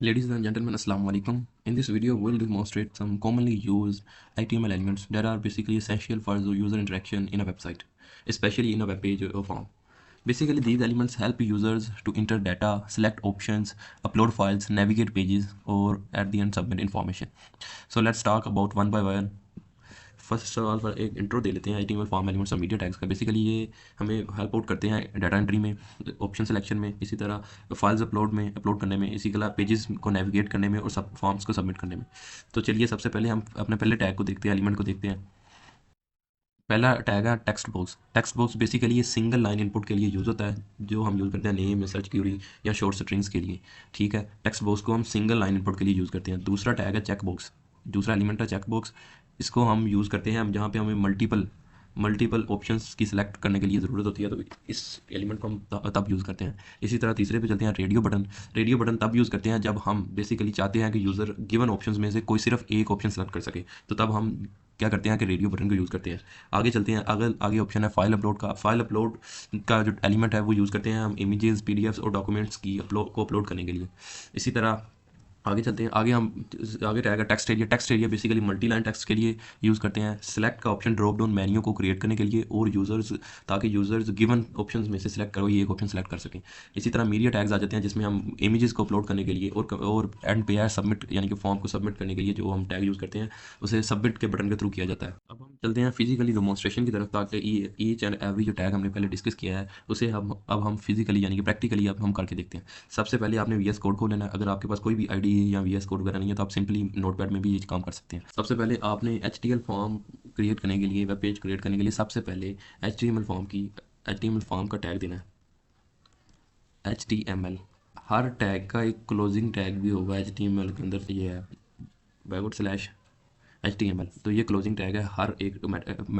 Ladies and gentlemen, Assalamu alaikum. In this video, we'll demonstrate some commonly used HTML elements that are basically essential for the user interaction in a website, especially in a web page or form. Basically, these elements help users to enter data, select options, upload files, navigate pages, or at the end submit information. So let's talk about one by one. First of all पर एक intro दे लेते हैं HTML form elements और media tags का। Basically ये हमें help out करते हैं डाटा एंट्री में, ऑप्शन सिलेक्शन में, इसी तरह फाइल्स अपलोड करने में, इसी तरह पेजेस को नेविगेट करने में और सब फॉर्म्स को सबमिट करने में। तो चलिए सबसे पहले हम अपने पहले टैग को देखते हैं, एलिमेंट को देखते हैं। पहला टैग है text box. Text box basically ये सिंगल लाइन इनपुट के लिए यूज़ होता है, जो हम यूज़ करते हैं नेम, सर्च क्यूरी या शॉर्ट स्ट्रिंग्स के लिए। ठीक है, टेक्स्ट बॉक्स को हम सिंगल लाइन इनपुट के लिए यूज़ करते हैं। दूसरा टैग है चेक बॉक्स। दूसरा एलिमेंट है चेक बॉक्स। इसको हम यूज़ करते हैं हम जहाँ पे हमें मल्टीपल ऑप्शंस की सिलेक्ट करने के लिए ज़रूरत होती है, तो इस एलिमेंट को हम तब यूज़ करते हैं। इसी तरह तीसरे पे चलते हैं रेडियो बटन। रेडियो बटन तब यूज़ करते हैं जब हम बेसिकली चाहते हैं कि यूज़र गिवन ऑप्शंस में से कोई सिर्फ एक ऑप्शन सेलेक्ट कर सके, तो तब हम क्या करते हैं कि रेडियो बटन को यूज़ करते हैं। आगे चलते हैं, अगर आगे ऑप्शन है फाइल अपलोड का। फाइल अपलोड का जो एलिमेंट है वो यूज़ करते हैं हम इमेजेस, पीडीएफ्स और डॉक्यूमेंट्स की अपलोड करने के लिए। इसी तरह आगे चलते हैं, आगे रहेगा text area. Text area basically multi line text के लिए यूज़ करते हैं। सिलेक्ट का ऑप्शन ड्रॉप डाउन मेन्यू को क्रिएट करने के लिए और यूज़र्स, ताकि यूज़र्स गिवन ऑप्शंस में से सिलेक्ट करो ये एक ऑप्शन सेलेक्ट कर सकें। इसी तरह मीडिया टैग्स आ जाते हैं, जिसमें हम इमेजेस को अपलोड करने के लिए और एंड पे है सबमिट, यानी कि फॉर्म को सबमिट करने के लिए जो हम टैग यूज़ करते हैं उसे सबमिट के बटन के थ्रू किया जाता है। अब हम चलते हैं फिजिकली डेमोन्स्ट्रेशन की तरफ, ताकि ईच एंड एवरी जो टैग हमने पहले डिस्कस किया है उसे हम फिजिकली यानी कि प्रैक्टिकली अब हम करके देखते हैं। सबसे पहले आपने वी एस कोड खोल लेना है। अगर आपके पास कोई भी आईडी या वी एस कोड वगैरह नहीं है तो आप सिंपली नोटपैड में भी ये काम कर सकते हैं। सबसे पहले आपने HTML फॉर्म क्रिएट करने के लिए, वेब पेज क्रिएट करने के लिए सबसे पहले HTML फॉर्म का टैग देना है, HTML। हर टैग का एक क्लोजिंग टैग भी होगा HTML के अंदर, ये है बैकवर्ड स्लैश HTML। तो ये क्लोजिंग टैग है। हर एक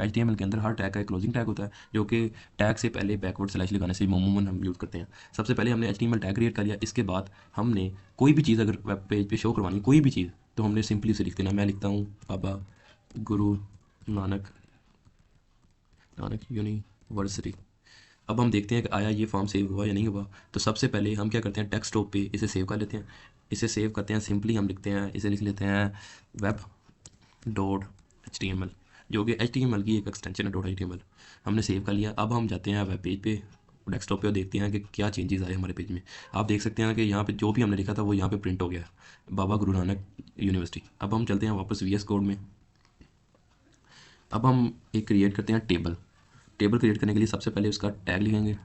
HTML के अंदर हर टैग का एक क्लोजिंग टैग होता है, जो कि टैग से पहले बैकवर्ड स्लैश लगाने से अमूमन हम यूज़ करते हैं। सबसे पहले हमने HTML टैग क्रिएट कर लिया। इसके बाद हमने कोई भी चीज़ अगर वेब पेज पे शो करवानी, कोई भी चीज़, तो हमने सिंपली उसे लिख देना। मैं लिखता हूँ बाबा गुरु नानक यूनिवर्सिटी। अब हम देखते हैं कि आया ये फॉर्म सेव हुआ या नहीं हुआ। तो सबसे पहले हम क्या करते हैं, डेस्कटॉप पे इसे सेव कर लेते हैं। इसे सेव करते हैं, सिंपली हम लिखते हैं, इसे लिख लेते हैं वेब डॉट HTML, जो कि HTML की एक एक्सटेंशन है, डॉट HTML। हमने सेव कर लिया। अब हम जाते हैं वेब पेज पे, डेस्कटॉप पे, और देखते हैं कि क्या चेंजेस आए हमारे पेज में। आप देख सकते हैं कि यहाँ पे जो भी हमने लिखा था वो यहाँ पे प्रिंट हो गया, बाबा गुरु नानक यूनिवर्सिटी। अब हम चलते हैं वापस VS कोड में। अब हम एक क्रिएट करते हैं टेबल। टेबल क्रिएट करने के लिए सबसे पहले उसका टैग लिखेंगे,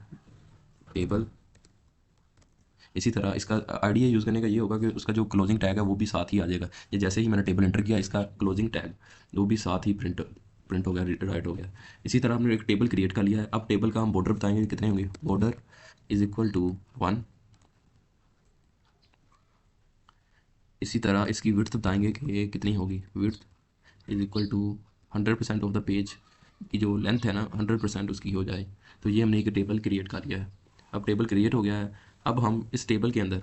टेबल। इसी तरह इसका आइडिया यूज़ करने का ये होगा कि उसका जो क्लोजिंग टैग है वो भी साथ ही आ जाएगा। ये जैसे ही मैंने टेबल एंटर किया, इसका क्लोजिंग टैग वो भी साथ ही प्रिंट हो गया, राइट हो गया। इसी तरह हमने एक टेबल क्रिएट कर लिया है। अब टेबल का हम बॉर्डर बताएंगे कितने होंगे। Border is equal to 1। इसी तरह इसकी विड्थ बताएंगे कि कितनी होगी। Width is equal to 100% of the page की जो लेंथ है ना, 100% उसकी हो जाए। तो ये हमने एक टेबल क्रिएट कर लिया है। अब टेबल क्रिएट हो गया है। अब हम इस टेबल के अंदर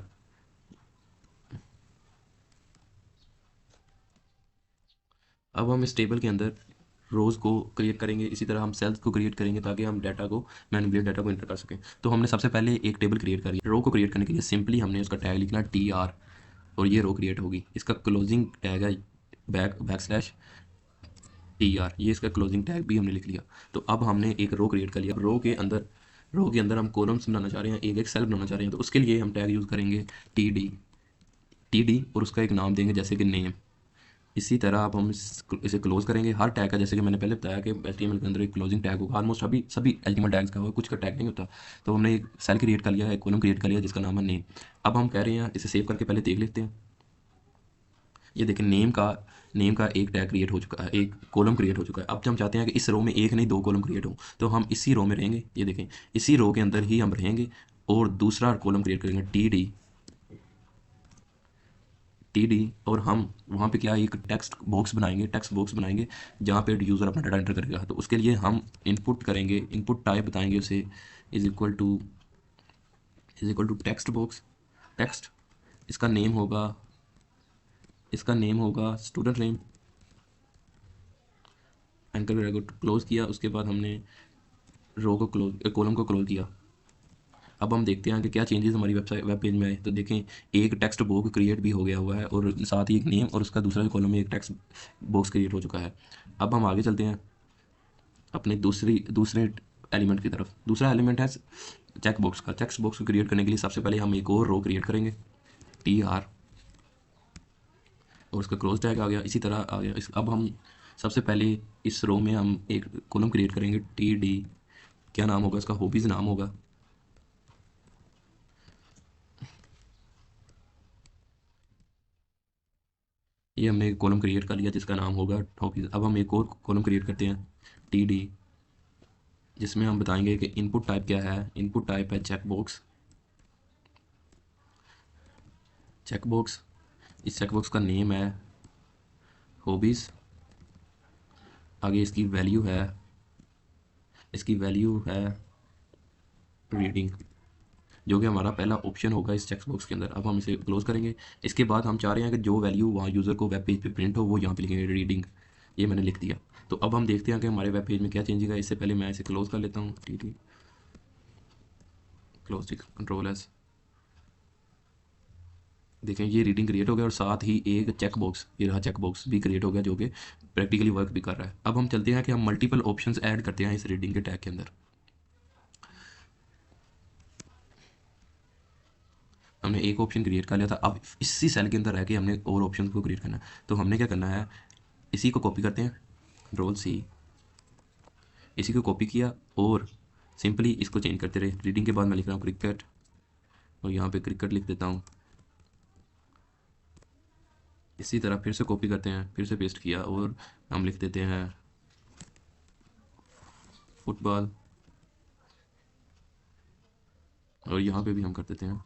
रोज़ को क्रिएट करेंगे। इसी तरह हम सेल्स को क्रिएट करेंगे, ताकि हम डाटा को एंटर कर सकें। तो हमने सबसे पहले एक टेबल क्रिएट करी। रो को क्रिएट करने के लिए सिंपली हमने उसका टैग लिखना TR, और ये रो क्रिएट होगी। इसका क्लोजिंग टैग है बैक स्लैश TR, ये इसका क्लोजिंग टैग भी हमने लिख लिया। तो अब हमने एक रो क्रिएट कर लिया। रो के अंदर हम कॉलम्स बनाना चाह रहे हैं, एक एक सेल बनाना चाह रहे हैं, तो उसके लिए हम टैग यूज़ करेंगे TD, और उसका एक नाम देंगे जैसे कि नेम। इसी तरह अब हम इसे क्लोज करेंगे। हर टैग का, जैसे कि मैंने पहले बताया कि HTML के अंदर एक क्लोजिंग टैग होगा। ऑलमोस्ट सभी HTML टैग्स का होगा, कुछ का टैग नहीं होता। तो हमने एक सेल क्रिएट कर लिया है, एक कॉलम क्रिएट कर लिया जिसका नाम है नेम। अब हम कह रहे हैं इसे सेव करके पहले देख लेते हैं। ये देखें, नेम का एक टैग क्रिएट हो चुका है, एक कॉलम क्रिएट हो चुका है। अब हम चाहते हैं कि इस रो में एक नहीं दो कॉलम क्रिएट हो, तो हम इसी रो में रहेंगे। ये देखें, इसी रो के अंदर ही हम रहेंगे और दूसरा कॉलम क्रिएट करेंगे TD, और हम वहाँ पे क्या एक टेक्स्ट बॉक्स बनाएंगे जहाँ पे यूज़र अपना डाटा एंटर करेगा। तो उसके लिए हम इनपुट करेंगे, इनपुट टाइप बताएंगे उसे, is equal to text box. Text, इसका नेम होगा स्टूडेंट नेम। एंकर क्लोज किया। उसके बाद हमने कॉलम को क्लोज किया। अब हम देखते हैं कि क्या चेंजेस हमारी वेब पेज में आए। तो देखें, एक टेक्स्ट बॉक्स क्रिएट भी हो गया हुआ है और साथ ही एक नेम और उसका दूसरा कॉलम में एक टेक्स्ट बॉक्स क्रिएट हो चुका है। अब हम आगे चलते हैं अपने दूसरे एलिमेंट की तरफ। दूसरा एलिमेंट है चेक बॉक्स का। चेक बॉक्स को क्रिएट करने के लिए सबसे पहले हम एक और रो क्रिएट करेंगे, TR, और उसका क्रॉस टैग आ गया, इसी तरह आ गया। अब हम सबसे पहले इस रो में हम एक कॉलम क्रिएट करेंगे, TD, क्या नाम होगा इसका, हॉबीज़ नाम होगा। ये हमने एक कॉलम क्रिएट कर लिया जिसका नाम होगा हॉबीज़। अब हम एक और कॉलम क्रिएट करते हैं, TD, जिसमें हम बताएंगे कि इनपुट टाइप क्या है। इनपुट टाइप है चेक बॉक्स। चेक बॉक्स, इस चेक बॉक्स का नेम है हॉबीज़। आगे इसकी वैल्यू है रीडिंग, जो कि हमारा पहला ऑप्शन होगा इस चेक बॉक्स के अंदर। अब हम इसे क्लोज करेंगे। इसके बाद हम चाह रहे हैं कि जो वैल्यू वहाँ यूज़र को वेब पेज पे प्रिंट हो वो यहाँ पे लिखेंगे, रीडिंग। ये मैंने लिख दिया। तो अब हम देखते हैं कि हमारे वेब पेज में क्या चेंजिंग है। इससे पहले मैं इसे क्लोज कर लेता हूँ, TT क्लोज, कंट्रोल S। देखें, ये रीडिंग क्रिएट हो गया और साथ ही एक चेक बॉक्स, ये रहा चेक बॉक्स भी क्रिएट हो गया, जो कि प्रैक्टिकली वर्क भी कर रहा है। अब हम चलते हैं कि हम मल्टीपल ऑप्शंस ऐड करते हैं इस रीडिंग के टैग के अंदर। हमने एक ऑप्शन क्रिएट कर लिया था, अब इसी सेल के अंदर रह के हमने और ऑप्शन को क्रिएट करना है। तो हमने क्या करना है, इसी को कॉपी करते हैं, कंट्रोल C, इसी को कॉपी किया और सिंपली इसको चेंज करते रहे। रीडिंग के बाद मैं लिख रहा हूँ क्रिकेट, और यहाँ पे क्रिकेट लिख देता हूँ। इसी तरह फिर से कॉपी करते हैं, फिर से पेस्ट किया और हम लिख देते हैं फुटबॉल, और यहाँ पे भी हम कर देते हैं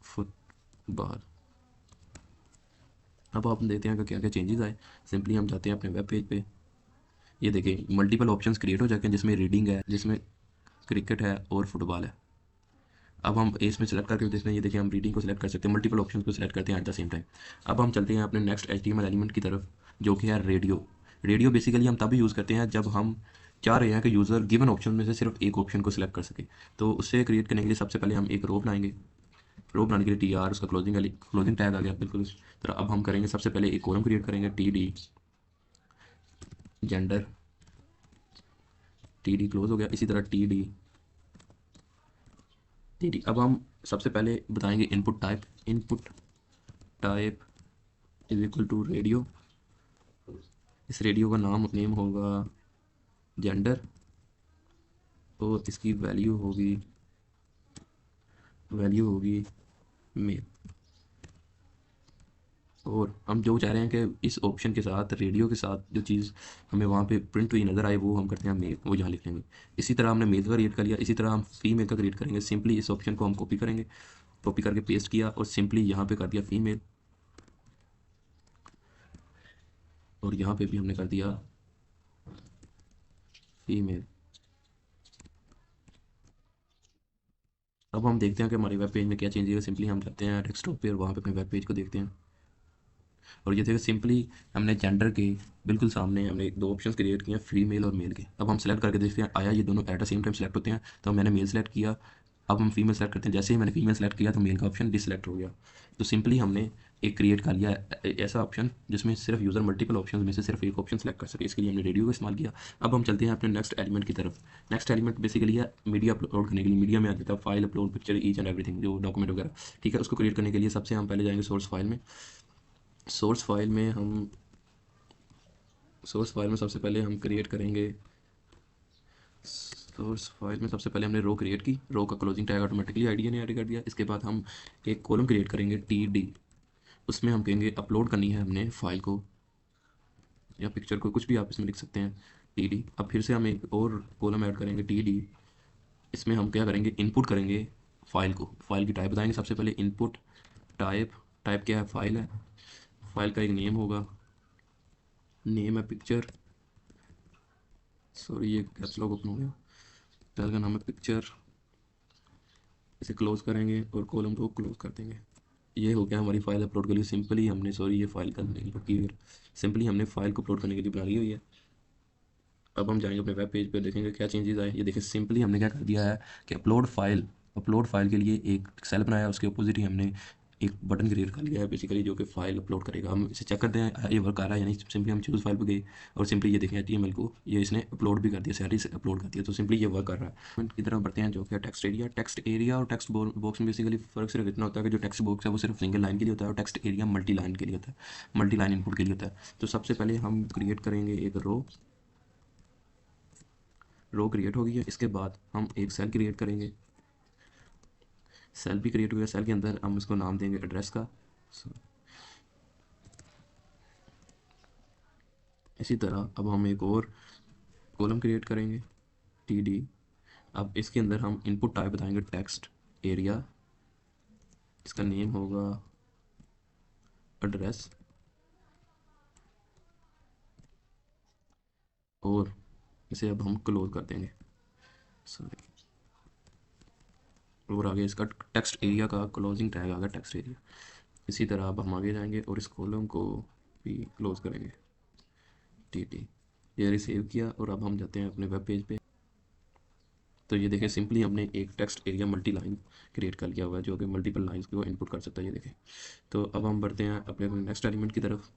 फुटबॉल। अब आप देखते हैं कि क्या क्या चेंजेस आए। सिंपली हम जाते हैं अपने वेब पेज पे। ये देखिए, मल्टीपल ऑप्शंस क्रिएट हो जाते हैं, जिसमें रीडिंग है, जिसमें क्रिकेट है और फुटबॉल है। अब हम इसमें सेलेक्ट करके देखते हैं, ये देखिए हम रीडिंग को सिलेक्ट कर सकते हैं, मल्टीपल ऑप्शंस को सिलेक्ट करते हैं एट द सेम टाइम। अब हम चलते हैं अपने नेक्स्ट HTML एलिमेंट की तरफ, जो कि है रेडियो। रेडियो बेसिकली हम तभी यूज़ करते हैं जब हम चाह रहे हैं कि यूज़र गिवन ऑप्शन में से सिर्फ एक ऑप्शन को सिलेक्ट कर सके। तो उससे क्रिएट करने के लिए सबसे पहले हम एक रो बनाएंगे। रो बनाने के लिए TR, उसका क्लोजिंग टैग आ गया बिल्कुल इस तरह। अब हम करेंगे सबसे पहले एक कॉलम क्रिएट करेंगे, TD जेंडर, TD क्लोज हो गया, इसी तरह TD। अब हम सबसे पहले बताएंगे input type is equal to radio. इस रेडियो का नेम होगा जेंडर, और इसकी वैल्यू होगी मेल। और हम जो चाह रहे हैं कि इस ऑप्शन के साथ, रेडियो के साथ जो चीज़ हमें वहाँ पे प्रिंट हुई नज़र आए, वो हम करते हैं मेल, वो यहाँ लिख लेंगे। इसी तरह हमने मेल का क्रिएट कर लिया, इसी तरह हम फीमेल का क्रिएट करेंगे। सिंपली इस ऑप्शन को हम कॉपी करेंगे, कॉपी करके पेस्ट किया और सिंपली यहाँ पे कर दिया फीमेल, और यहाँ पे भी हमने कर दिया फीमेल। अब हम देखते हैं कि हमारे वेब पेज में क्या चेंज है। सिंपली हम जाते हैं डेस्कटॉप पे और वहाँ पे अपने वेब पेज को देखते हैं, और ये देखो सिंपली हमने जेंडर के बिल्कुल सामने हमने दो ऑप्शंस क्रिएट किए हैं, फीमेल और मेल के। अब हम सेलेक्ट करके देखते हैं आया ये दोनों at the same time select होते हैं। तो मैंने मेल सेलेक्ट किया, अब हम फीमेल सेलेक्ट करते हैं। जैसे ही मैंने फीमेल सेलेक्ट किया तो मेल का ऑप्शन डिसलेक्ट हो गया। तो सिंपली हमने एक क्रिएट कर लिया ऐसा ऑप्शन जिसमें सिर्फ यूज़र मल्टीपल ऑप्शन में से सिर्फ एक ऑप्शन सेलेक्ट कर सके। इसके लिए हमने रेडियो का इस्तेमाल किया। अब हम चलते हैं अपने नेक्स्ट एलिमेंट की तरफ। नेक्स्ट एलिमेंट बेसिकली है मीडिया अपलोड करने के लिए। मीडिया में आ जाता है file upload, picture, each and everything, जो डॉक्यूमेंट वगैरह, ठीक है। उसको क्रिएट करने के लिए सबसे हम पहले जाएंगे सोर्स फाइल में। सोर्स फाइल में सबसे पहले हम क्रिएट करेंगे, सोर्स फाइल में सबसे पहले हमने रो क्रिएट की। रो का क्लोजिंग टैग ऑटोमेटिकली आईडिया ने ऐड कर दिया। इसके बाद हम एक कॉलम क्रिएट करेंगे, TD, उसमें हम कहेंगे अपलोड करनी है हमने फाइल को या पिक्चर को, कुछ भी आप इसमें लिख सकते हैं, TD। अब फिर से हम एक और कॉलम ऐड करेंगे, TD। इसमें हम क्या करेंगे, इनपुट करेंगे फाइल को। फाइल की टाइप बताएंगे सबसे पहले, इनपुट टाइप, टाइप क्या है, फाइल है। फाइल का एक नेम होगा, नेम है पिक्चर, सॉरी ये कैप्स लॉक ओपन हो गया। फाइल का नाम है पिक्चर। इसे क्लोज करेंगे और कॉलम को क्लोज कर देंगे। ये हो गया हमारी फाइल अपलोड के लिए। सिंपली हमने, सॉरी ये फाइल करने की, सिंपली हमने फाइल को अपलोड करने के लिए बना ली हुई है। अब हम जाएंगे अपने वेब पेज पे, देखेंगे क्या चेंजेस आए। ये देखिए सिंपली हमने क्या कर दिया है कि अपलोड फाइल अपलोड फाइल के लिए एक सेल बनाया, उसके अपोजिट ही हमने एक बटन क्रिएट कर लिया है बेसिकली, जो कि फाइल अपलोड करेगा। हम इसे चेक करते हैं ये वर्क कर रहा है यानी। सिंपली हम चूज़ फाइल पे गए और सिंपली ये देखें HTML को ये इसने अपलोड भी कर दिया, सारी से अपलोड कर दिया। तो सिंपली ये वर्क कर रहा है। की तरफ बढ़ते हैं जो कि टेक्स्ट एरिया और टेक्स्ट बॉक्स में बेसिकली फ़र्क सिर्फ इतना होता है कि जो टेक्स्ट बॉक्स है वो सिर्फ सिंगल लाइन के लिए होता है और टेक्स्ट एरिया मल्टी लाइन के लिए होता है, मल्टी लाइन इनपुट के लिए होता है। तो सबसे पहले हम क्रिएट करेंगे एक रो क्रिएट होगी है। इसके बाद हम एक सेल क्रिएट करेंगे, सेल भी क्रिएट हो गया। सेल के अंदर हम इसको नाम देंगे एड्रेस का। इसी तरह अब हम एक और कॉलम क्रिएट करेंगे TD। अब इसके अंदर हम इनपुट टाइप बताएंगे टेक्स्ट एरिया, इसका नेम होगा एड्रेस, और इसे अब हम क्लोज कर देंगे। सॉरी, और आगे इसका टेक्स्ट एरिया का क्लोजिंग टैग आ गया टेक्स्ट एरिया। इसी तरह अब हम आगे जाएंगे और इस कॉलम को भी क्लोज करेंगे TD। ये रिसीव किया और अब हम जाते हैं अपने वेब पेज पे। तो ये देखें सिंपली हमने एक text area multi line create कर लिया हुआ है जो कि मल्टीपल लाइंस को इनपुट कर सकता है। ये देखें। तो अब हम बढ़ते हैं अपने नेक्स्ट एलिमेंट की तरफ।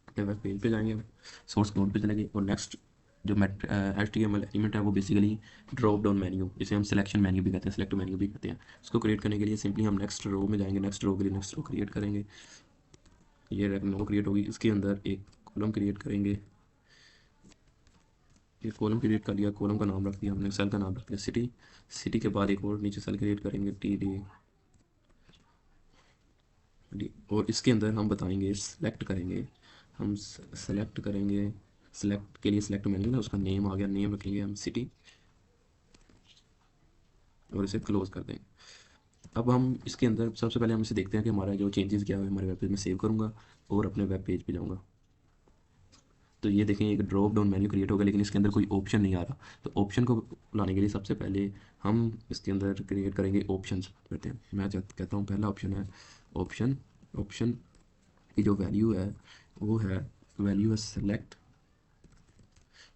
अपने वेब पेज पे जाएंगे, सोर्स कोड पे चलेंगे और नेक्स्ट जो HTML एलिमेंट है वो बेसिकली ड्रॉप डाउन मेन्यू, जिसे हम सिलेक्शन मेन्यू भी कहते हैं, सेलेक्ट मेन्यू भी कहते हैं। उसको क्रिएट करने के लिए सिंपली हम नेक्स्ट रो में जाएंगे, नेक्स्ट रो के लिए नेक्स्ट रो क्रिएट करेंगे। ये रो क्रिएट होगी, इसके अंदर एक कॉलम क्रिएट करेंगे। ये कॉलम क्रिएट कर लिया, कॉलम का नाम रख दिया हमने, सेल का नाम रख दिया सिटी। सिटी के बाद एक और नीचे सेल क्रिएट करेंगे TD, और इसके अंदर हम बताएंगे सेलेक्ट करेंगे, हम सेलेक्ट करेंगे। सेलेक्ट के लिए सेलेक्ट मेन्यू ना, उसका नेम आ गया, नेम रखेंगे हम सिटी और इसे क्लोज कर देंगे। अब हम इसके अंदर सबसे पहले हम इसे देखते हैं कि हमारा जो चेंजेस किया हुआ है हमारे वेब पेज में सेव करूँगा और अपने वेब पेज पे जाऊँगा। तो ये देखें एक ड्रॉप डाउन मेन्यू क्रिएट होगा, लेकिन इसके अंदर कोई ऑप्शन नहीं आ रहा। तो ऑप्शन को लाने के लिए सबसे पहले हम इसके अंदर क्रिएट करेंगे ऑप्शंस करते हैं। मैं कहता हूँ पहला ऑप्शन है ऑप्शन। ऑप्शन की जो वैल्यू है वो है सेलेक्ट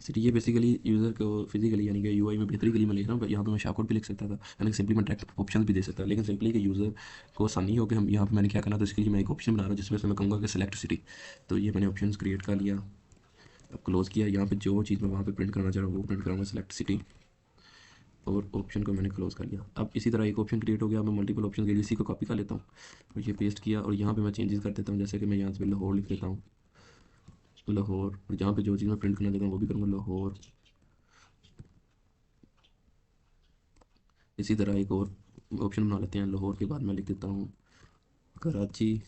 सिटी। ये बेसिकली यूज़र को फिजिकली यानी कि UI में बेहतरी के लिए मैं लिख रहा हूँ। यहाँ पे मैं शार्टकट भी लिख सकता था, यानी सिंपली मैं डायरेक्ट ऑप्शन भी दे सकता, लेकिन सिंपली कि यूज़र को आसानी हो कि हम यहाँ पे मैंने क्या करना, तो इसके लिए मैं एक ऑप्शन बना रहा हूँ जिसमें से मैं कहूँगा कि सेलेक्ट सिटी। तो ये मैंने ऑप्शन क्रिएट कर लिया, अब क्लोज़ किया। यहाँ पे जो चीज़ मैं वहाँ पे प्रिंट करना चाह रहा हूँ वो प्रिंट करूँगा, सेलेक्ट सिटी, और ऑप्शन को मैंने क्लोज़ कर लिया। अब इसी तरह एक ऑप्शन क्रिएट हो गया, मैं मल्टीपल ऑप्शन के लिए इसी को कॉपी कर लेता हूँ और ये पेस्ट किया, और यहाँ पे मैं चेंजेस कर देता हूँ। जैसे कि मैं यहाँ से लाहौर लिख देता हूँ, लाहौर, और जहाँ पे जो चीज़ मैं प्रिंट करना चाहता हूँ वो भी करूँगा लाहौर। इसी तरह एक और ऑप्शन बना लेते हैं, लाहौर के बाद मैं लिख देता हूँ कराची,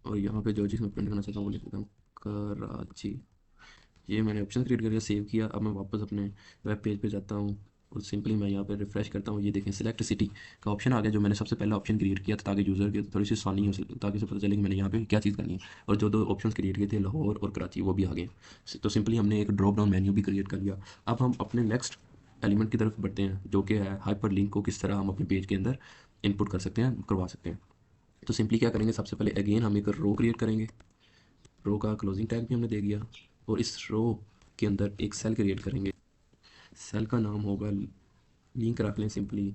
और यहाँ पे जो चीज़ मैं प्रिंट करना चाहता हूँ वो लिख देता हूँ कराची। ये मैंने ऑप्शन क्रिएट करके सेव किया। अब मैं वापस अपने वेब पेज पे जाता हूँ और सिंपली मैं यहाँ पे रिफ्रेश करता हूँ। ये देखें सिलेक्ट सिटी का ऑप्शन आ गया, जो मैंने सबसे पहला ऑप्शन क्रिएट किया था ताकि यूज़र की थोड़ी सी आसानी हो, ताकि उसे पता चले कि मैंने यहाँ पे क्या चीज़ करनी है। और जो दो ऑप्शन क्रिएट किए थे लाहौर और कराची वो भी आ गए। तो सिंपली हमने एक ड्रॉप डाउन मेन्यू भी क्रिएट कर लिया। अब हम अपने नेक्स्ट एलिमेंट की तरफ बढ़ते हैं जो कि है हाइपर लिंक को किस तरह हम अपने पेज के अंदर इनपुट कर सकते हैं, करवा सकते हैं। तो सिंपली क्या करेंगे, सबसे पहले अगेन हम एक रो क्रिएट करेंगे। रो का क्लोजिंग टैग भी हमने दे दिया, और इस रो के अंदर एक सेल क्रिएट करेंगे। सेल का नाम होगा लिंक, रख लें सिंपली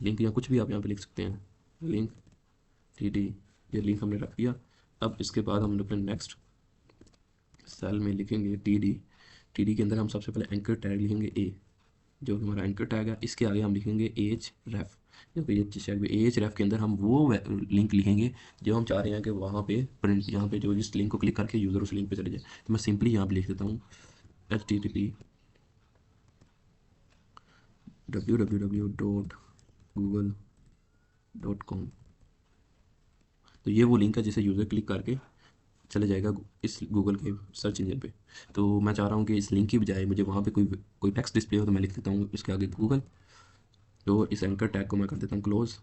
लिंक, या कुछ भी आप यहाँ पे लिख सकते हैं, लिंक TD। ये लिंक हमने रख दिया। अब इसके बाद हम अपने नेक्स्ट सेल में लिखेंगे TD। TD के अंदर हम सबसे पहले एंकर टैग लिखेंगे A, जो कि हमारा एंकर टैग है। इसके आगे हम लिखेंगे href, जो कि ये चेक भी href के अंदर हम वो लिंक लिखेंगे जो हम चाह रहे हैं कि वहाँ पे प्रिंट, यहाँ पे जो इस लिंक को क्लिक करके यूज़र उस लिंक पे चले जाए। तो मैं सिंपली यहाँ पे लिख देता हूँ http www.google.com। तो ये वो लिंक है जिसे यूज़र क्लिक करके चले जाएगा इस गूगल के सर्च इंजन पे। तो मैं चाह रहा हूँ कि इस लिंक की बजाय मुझे वहाँ पे कोई टेक्स्ट डिस्प्ले हो, तो मैं लिख देता हूँ इसके आगे गूगल, तो इस एंकर टैग को मैं कर देता हूँ क्लोज़,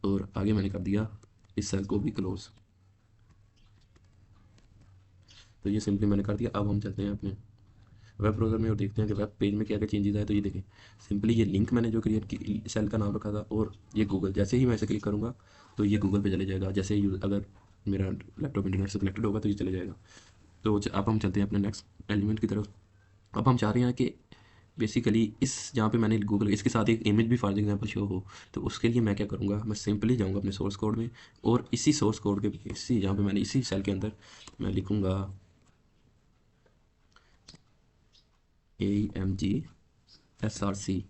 और आगे मैंने कर दिया इस सेल को भी क्लोज़। तो ये सिंपली मैंने कर दिया। अब हम चलते हैं अपने वेब ब्राउज़र में और देखते हैं कि वेब पेज में क्या क्या चेंजेस आए। तो ये देखें सिंपली ये लिंक मैंने जो क्रिएट की, सेल का नाम रखा था, और ये गूगल, जैसे ही मैं इसे क्लिक करूँगा तो ये गूगल पे चले जाएगा। जैसे ही अगर मेरा लैपटॉप इंटरनेट से कनेक्टेड होगा तो ये चले जाएगा। तो अब हम चलते हैं अपने नेक्स्ट एलिमेंट की तरफ। अब हम चाह रहे हैं कि बेसिकली इस जहाँ पे मैंने गूगल इसके साथ एक इमेज भी फॉर एग्जांपल शो हो, तो उसके लिए मैं क्या करूँगा, मैं सिंपली जाऊँगा अपने सोर्स कोड में और इसी सोर्स कोड के इसी जहाँ पे मैंने इसी सेल के अंदर मैं लिखूँगा AMG SRC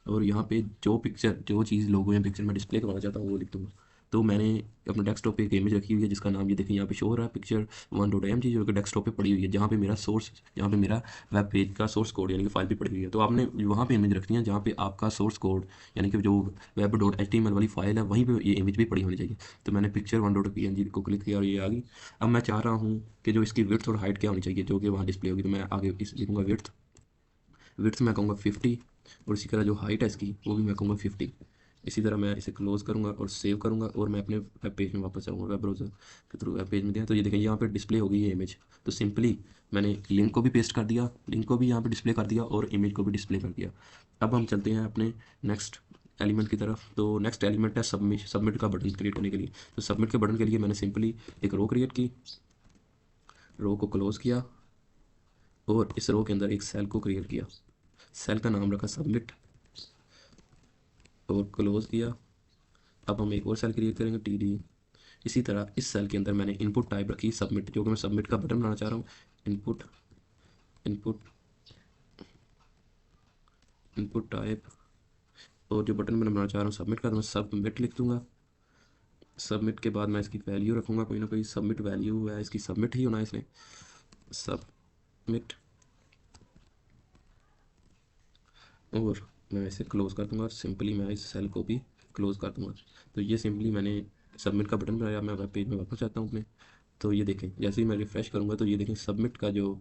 और यहाँ पे जो पिक्चर जो चीज़ लोगो या पिक्चर मैं डिस्प्ले करवाना चाहता हूँ वो लिख दूँगा। तो मैंने अपने डेस्कटॉप पे एक इमेज रखी हुई है जिसका नाम ये देखिए यहाँ पे शो हो रहा है पिक्चर 1.mg जो कि डेस्कटॉप पे पड़ी हुई है, जहाँ पे मेरा सोर्स, जहाँ पे मेरा वेब पेज का सोर्स कोड यानी कि फाइल भी पड़ी हुई है। तो आपने वहाँ पे इमेज रखनी है जहाँ पे आपका सोर्स कोड यानी कि जो web.html वाली फाइल है वहीं पे ये इमेज भी पड़ी होनी चाहिए। तो मैंने पिक्चर 1.png को क्लिक किया और ये आ गई। अब मैं चाह रहा हूँ कि जो इसकी विड्थ और हाइट क्या होनी चाहिए जो कि वहाँ डिस्प्ले होगी, तो मैं आगे इस लिखूँगा विड्थ मैं कहूँगा 50 और इसी तरह जो हाइट है इसकी वो भी मैं कहूँगा 50। इसी तरह मैं इसे क्लोज़ करूँगा और सेव करूँगा और मैं अपने वेब पेज में वापस जाऊँगा, वेब ब्राउज़र के थ्रू वेब पेज में दिया तो ये देखें यहाँ पे डिस्प्ले होगी ये इमेज। तो सिंपली मैंने लिंक को भी पेस्ट कर दिया, लिंक को भी यहाँ पे डिस्प्ले कर दिया और इमेज को भी डिस्प्ले कर दिया। अब हम चलते हैं अपने नेक्स्ट एलिमेंट की तरफ। तो नेक्स्ट एलिमेंट है सबमिट का बटन क्रिएट करने के लिए। तो सबमिट के बटन के लिए मैंने सिंपली एक रो क्रिएट की, रो को क्लोज़ किया और इस रो के अंदर एक सेल को क्रिएट किया, सेल का नाम रखा सबमिट और क्लोज़ किया। अब हम एक और सेल क्रिएट करेंगे TD। इसी तरह इस सेल के अंदर मैंने इनपुट टाइप रखी सबमिट, जो कि मैं सबमिट का बटन बनाना चाह रहा हूँ। इनपुट इनपुट इनपुट टाइप और जो बटन मैं बनाना चाह रहा हूँ सबमिट का, तो मैं सबमिट लिख दूँगा। सबमिट के बाद मैं इसकी वैल्यू रखूँगा कोई ना कोई, सबमिट वैल्यू है इसकी, सबमिट ही होना है इसने, सबमिट और मैं इसे क्लोज़ कर दूँगा। सिंपली मैं इस सेल को भी क्लोज़ कर दूँगा। तो ये सिंपली मैंने सबमिट का बटन बनाया। मैं वेब पेज में वापस जाता हूँ अपने। तो ये देखें जैसे ही मैं रिफ़्रेश करूँगा तो ये देखें सबमिट का जो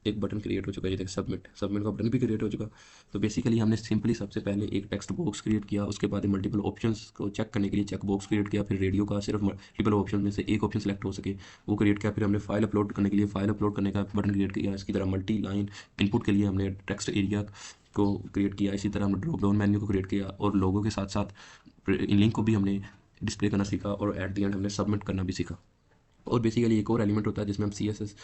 एक बटन क्रिएट हो चुका है, ये देखें सबमिट का बटन भी क्रिएट हो चुका। तो बेसिकली हमने सिंपली सबसे पहले एक टेक्स्ट बॉक्स क्रिएट किया, उसके बाद मल्टीपल ऑप्शंस को चेक करने के लिए चेक बॉक्स क्रिएट किया, फिर रेडियो का सिर्फ मल्टीपल ऑप्शन में से एक ऑप्शन सेलेक्ट हो सके वो क्रिएट किया, फिर हमने फाइल अपलोड करने के लिए फाइल अपलोड करने का बटन क्रिएट किया। इसकी तरह मल्टी लाइन इनपुट के लिए हमने टेक्स्ट एरिया को क्रिएट किया। इसी तरह हमने ड्रॉप डाउन मेन्यू को क्रिएट किया और लोगों के साथ साथ इन लिंक को भी हमने डिस्प्ले करना सीखा और एट द एंड हमने सबमिट करना भी सीखा। और बेसिकली एक और एलिमेंट होता है जिसमें हम CSS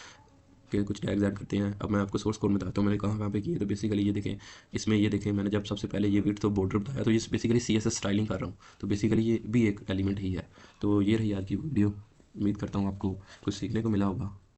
के कुछ टैग्स ऐड करते हैं। अब मैं आपको सोर्स कोड में बताता हूँ मैंने कहाँ पे किए। तो बेसिकली ये देखें, इसमें ये देखें मैंने जब सबसे पहले ये विड्थ तो बॉर्डर बताया, तो ये बेसिकली CSS स्टाइलिंग कर रहा हूँ। तो बेसिकली ये भी एक एलिमेंट ही है। तो ये रही आज की वीडियो, उम्मीद करता हूँ आपको कुछ सीखने को मिला होगा।